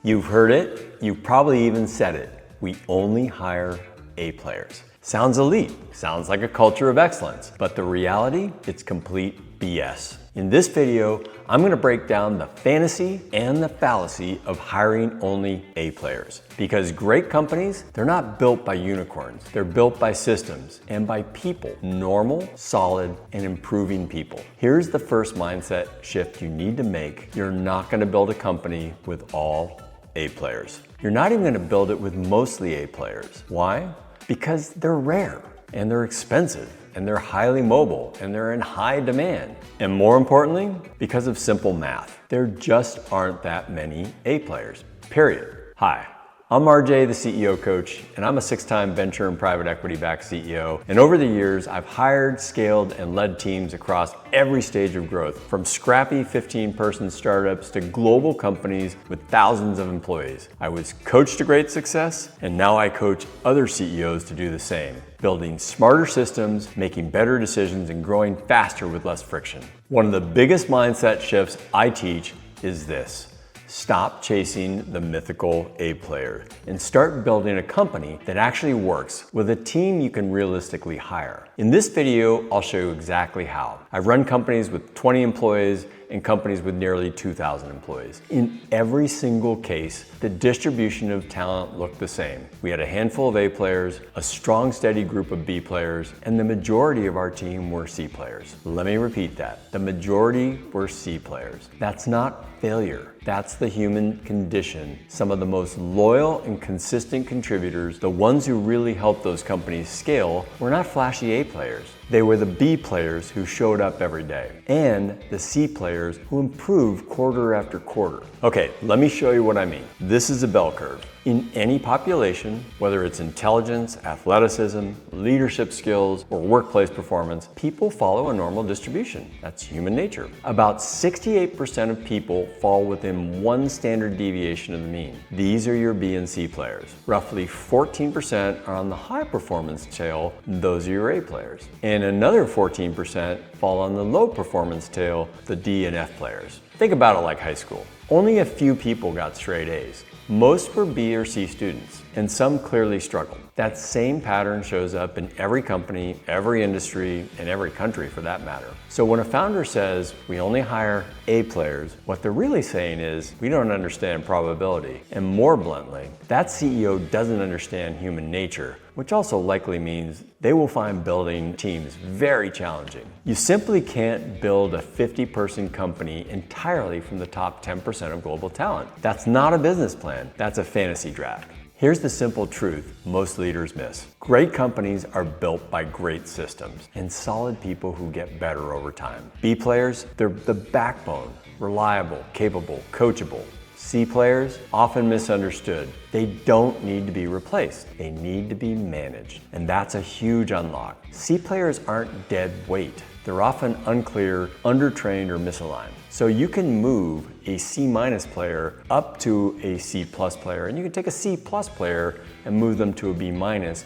You've heard it, you've probably even said it. We only hire A players. Sounds elite, sounds like a culture of excellence, but the reality, it's complete BS. In this video, I'm gonna break down the fantasy and the fallacy of hiring only A players. Because great companies, they're not built by unicorns. They're built by systems and by people. Normal, solid, and improving people. Here's the first mindset shift you need to make. You're not gonna build a company with all A players. You're not even gonna build it with mostly A players. Why? Because they're rare and they're expensive and they're highly mobile and they're in high demand. And more importantly, because of simple math, there just aren't that many A players, period. Hi, I'm RJ, the CEO coach, and I'm a 6-time venture and private equity backed CEO. And over the years, I've hired, scaled, and led teams across every stage of growth, from scrappy 15-person startups to global companies with thousands of employees. I was coached to great success, and now I coach other CEOs to do the same, building smarter systems, making better decisions, and growing faster with less friction. One of the biggest mindset shifts I teach is this. Stop chasing the mythical A player and start building a company that actually works with a team you can realistically hire. In this video, I'll show you exactly how. I've run companies with 20 employees and companies with nearly 2,000 employees. In every single case, the distribution of talent looked the same. We had a handful of A players, a strong, steady group of B players, and the majority of our team were C players. Let me repeat that. The majority were C players. That's not failure. That's the human condition. Some of the most loyal and consistent contributors, the ones who really helped those companies scale, were not flashy A players. They were the B players who showed up every day, and the C players who improved quarter after quarter. Okay, let me show you what I mean. This is a bell curve. In any population, whether it's intelligence, athleticism, leadership skills, or workplace performance, people follow a normal distribution. That's human nature. About 68% of people fall within one standard deviation of the mean. These are your B and C players. Roughly 14% are on the high performance tail. Those are your A players. And another 14% fall on the low performance tail, the D and F players. Think about it like high school. Only a few people got straight A's. Most were B or C students, and some clearly struggled. That same pattern shows up in every company, every industry, and every country for that matter. So when a founder says, we only hire A players, what they're really saying is, we don't understand probability. And more bluntly, that CEO doesn't understand human nature, which also likely means they will find building teams very challenging. You simply can't build a 50-person company entirely from the top 10% of global talent. That's not a business plan, that's a fantasy draft. Here's the simple truth most leaders miss. Great companies are built by great systems and solid people who get better over time. B players, they're the backbone, reliable, capable, coachable. C players, often misunderstood. They don't need to be replaced. They need to be managed. And that's a huge unlock. C players aren't dead weight. They're often unclear, undertrained, or misaligned. So you can move a C- player up to a C+ player, and you can take a C+ player and move them to a B-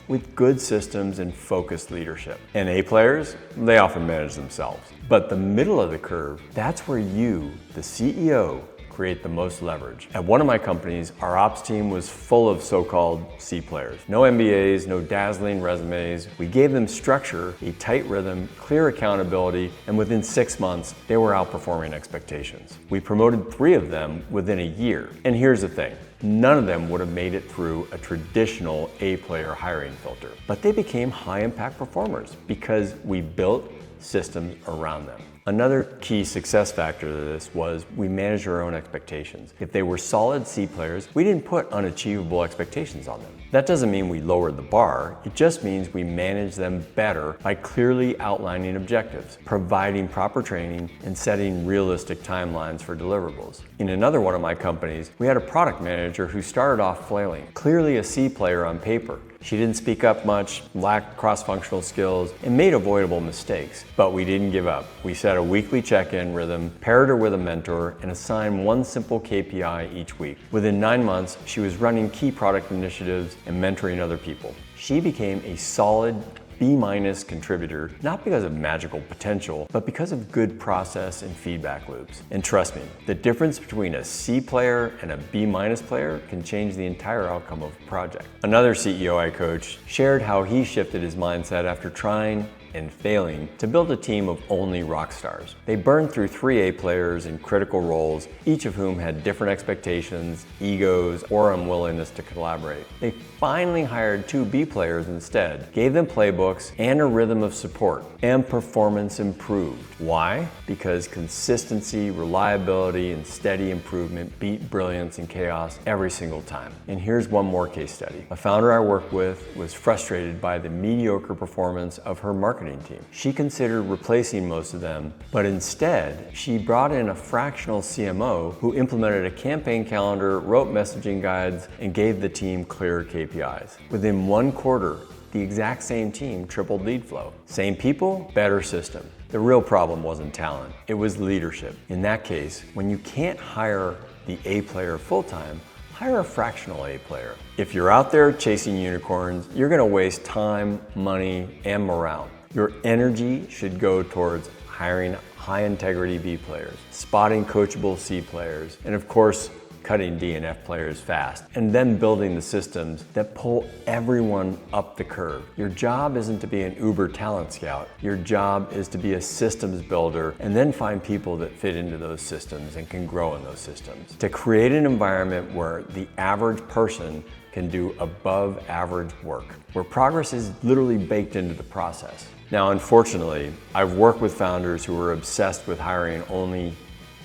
with good systems and focused leadership. And A players, they often manage themselves. But the middle of the curve, that's where you, the CEO, create the most leverage. At one of my companies, our ops team was full of so-called C players. No MBAs, no dazzling resumes. We gave them structure, a tight rhythm, clear accountability, and within 6 months, they were outperforming expectations. We promoted 3 of them within a year. And here's the thing. None of them would have made it through a traditional A player hiring filter. But they became high impact performers because we built systems around them. Another key success factor to this was we managed our own expectations. If they were solid C players, we didn't put unachievable expectations on them. That doesn't mean we lowered the bar, it just means we managed them better by clearly outlining objectives, providing proper training, and setting realistic timelines for deliverables. In another one of my companies, we had a product manager who started off flailing, clearly a C player on paper. She didn't speak up much, lacked cross-functional skills, and made avoidable mistakes. But we didn't give up. We set a weekly check-in rhythm, paired her with a mentor, and assigned one simple KPI each week. Within 9 months, she was running key product initiatives and mentoring other people. She became a solid B- contributor, not because of magical potential, but because of good process and feedback loops. And trust me, the difference between a C player and a B- player can change the entire outcome of a project. Another CEO I coached shared how he shifted his mindset after trying and failing to build a team of only rock stars. They burned through 3 A players in critical roles, each of whom had different expectations, egos, or unwillingness to collaborate. They finally hired 2 B players instead, gave them playbooks and a rhythm of support, and performance improved. Why? Because consistency, reliability, and steady improvement beat brilliance and chaos every single time. And here's one more case study. A founder I worked with was frustrated by the mediocre performance of her marketing team. She considered replacing most of them, but instead, she brought in a fractional CMO who implemented a campaign calendar, wrote messaging guides, and gave the team clear KPIs. Within 1 quarter, the exact same team tripled lead flow. Same people, better system. The real problem wasn't talent, it was leadership. In that case, when you can't hire the A player full-time, hire a fractional A player. If you're out there chasing unicorns, you're gonna waste time, money, and morale. Your energy should go towards hiring high integrity B players, spotting coachable C players, and of course, cutting D and F players fast, and then building the systems that pull everyone up the curve. Your job isn't to be an Uber talent scout. Your job is to be a systems builder and then find people that fit into those systems and can grow in those systems. To create an environment where the average person can do above average work, where progress is literally baked into the process. Now, unfortunately, I've worked with founders who were obsessed with hiring only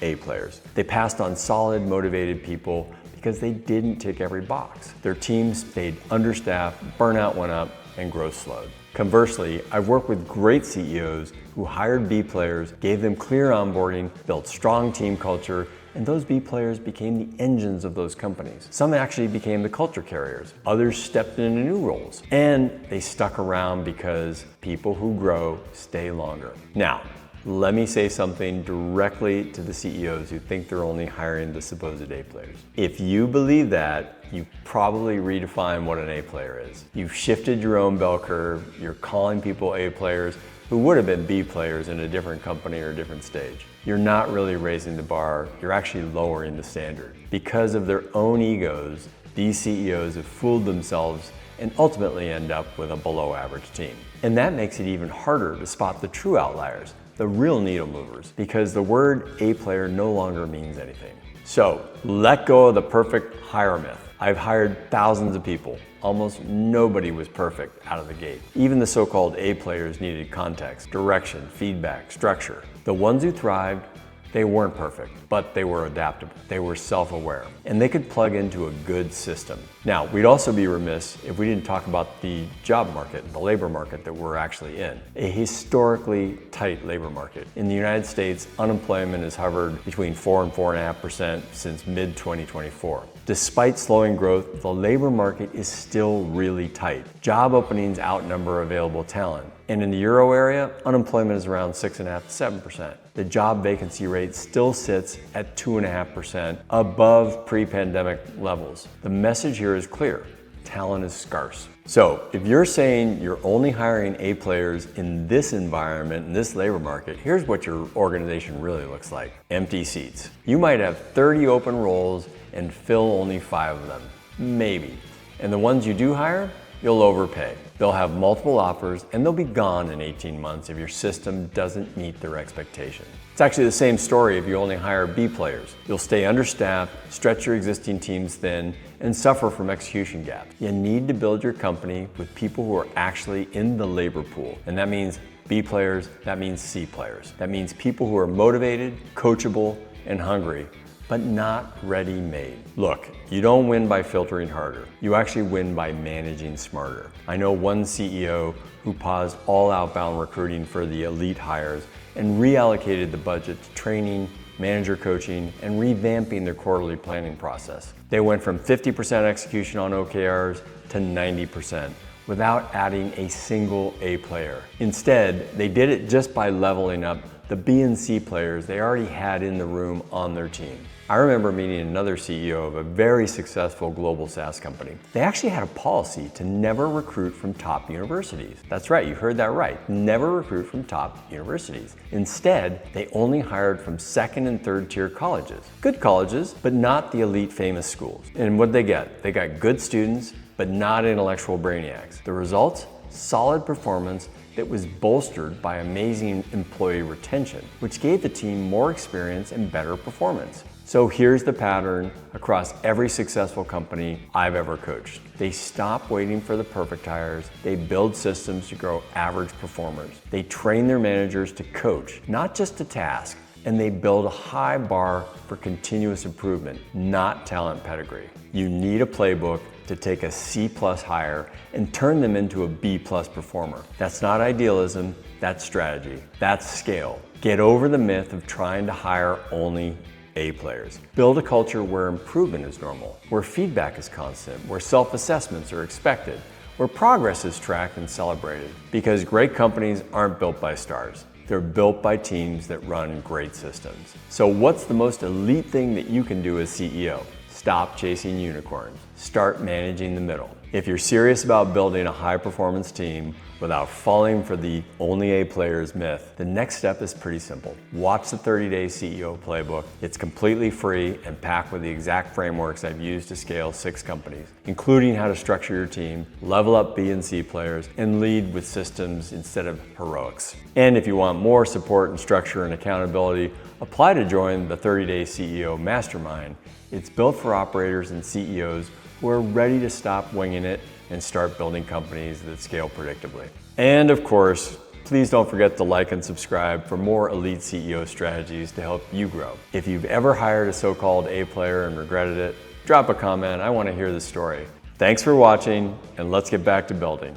A players. They passed on solid, motivated people because they didn't tick every box. Their teams stayed understaffed, burnout went up, and growth slowed. Conversely, I've worked with great CEOs who hired B players, gave them clear onboarding, built strong team culture, and those B players became the engines of those companies. Some actually became the culture carriers. Others stepped into new roles. And they stuck around because people who grow stay longer. Now, let me say something directly to the CEOs who think they're only hiring the supposed A players. If you believe that, you probably redefine what an A player is. You've shifted your own bell curve. You're calling people A players who would have been B players in a different company or a different stage. You're not really raising the bar, you're actually lowering the standard. Because of their own egos, these CEOs have fooled themselves and ultimately end up with a below average team. And that makes it even harder to spot the true outliers, the real needle movers, because the word A player no longer means anything. So let go of the perfect hire myth. I've hired thousands of people. Almost nobody was perfect out of the gate. Even the so-called A players needed context, direction, feedback, structure. The ones who thrived, they weren't perfect, but they were adaptable. They were self-aware, and they could plug into a good system. Now, we'd also be remiss if we didn't talk about the job market, the labor market that we're actually in. A historically tight labor market. In the United States, unemployment has hovered between 4 and 4.5% since mid-2024. Despite slowing growth, the labor market is still really tight. Job openings outnumber available talent. And in the Euro area, unemployment is around 6.5 to 7%. The job vacancy rate still sits at 2.5%, above pre-pandemic levels. The message here is clear. Talent is scarce. So if you're saying you're only hiring A players in this environment, in this labor market, here's what your organization really looks like. Empty seats. You might have 30 open roles and fill only 5 of them, maybe. And the ones you do hire, you'll overpay. They'll have multiple offers and they'll be gone in 18 months if your system doesn't meet their expectation. It's actually the same story if you only hire B players. You'll stay understaffed, stretch your existing teams thin, and suffer from execution gaps. You need to build your company with people who are actually in the labor pool. And that means B players, that means C players. That means people who are motivated, coachable, and hungry, but not ready-made. Look, you don't win by filtering harder. You actually win by managing smarter. I know one CEO who paused all outbound recruiting for the elite hires and reallocated the budget to training, manager coaching, and revamping their quarterly planning process. They went from 50% execution on OKRs to 90% without adding a single A player. Instead, they did it just by leveling up the B and C players they already had in the room on their team. I remember meeting another CEO of a very successful global SaaS company. They actually had a policy to never recruit from top universities. That's right, you heard that right. Never recruit from top universities. Instead, they only hired from second and third tier colleges. Good colleges, but not the elite famous schools. And what'd they get? They got good students, but not intellectual brainiacs. The results? Solid performance that was bolstered by amazing employee retention, which gave the team more experience and better performance. So here's the pattern across every successful company I've ever coached. They stop waiting for the perfect hires. They build systems to grow average performers. They train their managers to coach, not just to task. And they build a high bar for continuous improvement, not talent pedigree. You need a playbook to take a C+ hire and turn them into a B+ performer. That's not idealism, that's strategy, that's scale. Get over the myth of trying to hire only A players. Build a culture where improvement is normal, where feedback is constant, where self-assessments are expected, where progress is tracked and celebrated. Because great companies aren't built by stars. They're built by teams that run great systems. So what's the most elite thing that you can do as CEO? Stop chasing unicorns. Start managing the middle. If you're serious about building a high-performance team without falling for the only A players myth, the next step is pretty simple. Watch the 30-day CEO playbook. It's completely free and packed with the exact frameworks I've used to scale 6 companies, including how to structure your team, level up B and C players, and lead with systems instead of heroics. And if you want more support and structure and accountability, apply to join the 30-day CEO Mastermind. It's built for operators and CEOs who are ready to stop winging it and start building companies that scale predictably. And of course, please don't forget to like and subscribe for more elite CEO strategies to help you grow. If you've ever hired a so-called A player and regretted it, drop a comment. I want to hear the story. Thanks for watching, and let's get back to building.